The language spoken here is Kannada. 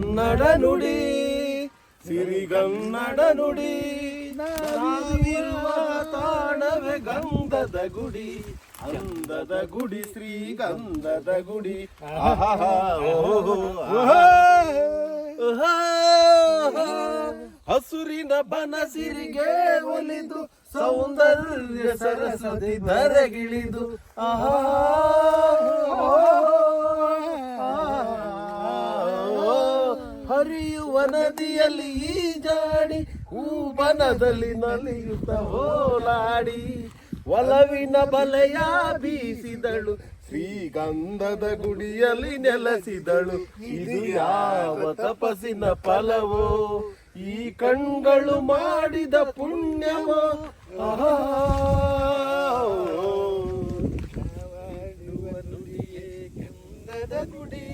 ಕನ್ನಡ ನುಡಿ ಸಿರಿಗನ್ನಡ ನುಡಿ ನಾವಿರುವ ತಾಣವೇ ಗಂಧದ ಗುಡಿ ಅಂದದ ಗುಡಿ ಶ್ರೀಗಂಧದ ಗುಡಿ ಹಸುರಿನ ಬನಸಿರಿಗೆ ಒಲಿದು ಸೌಂದರ್ಯ ಸರಸ್ವತಿ ಧರೆಗಿಳಿದು ಹರಿಯುವ ನದಿಯಲ್ಲಿ ಈಜಾಡಿ ಹೂಬನದಲ್ಲಿ ನಲಿಯುತ್ತ ಹೋಲಾಡಿ ಒಲವಿನ ಬಲೆಯ ಬೀಸಿದಳು ಶ್ರೀಗಂಧದ ಗುಡಿಯಲ್ಲಿ ನೆಲೆಸಿದಳು ಇದು ಯಾವ ತಪಸ್ಸಿನ ಫಲವೋ ಈ ಕಣ್ಗಳು ಮಾಡಿದ ಪುಣ್ಯವೋ ಗಂಧದ ಗುಡಿ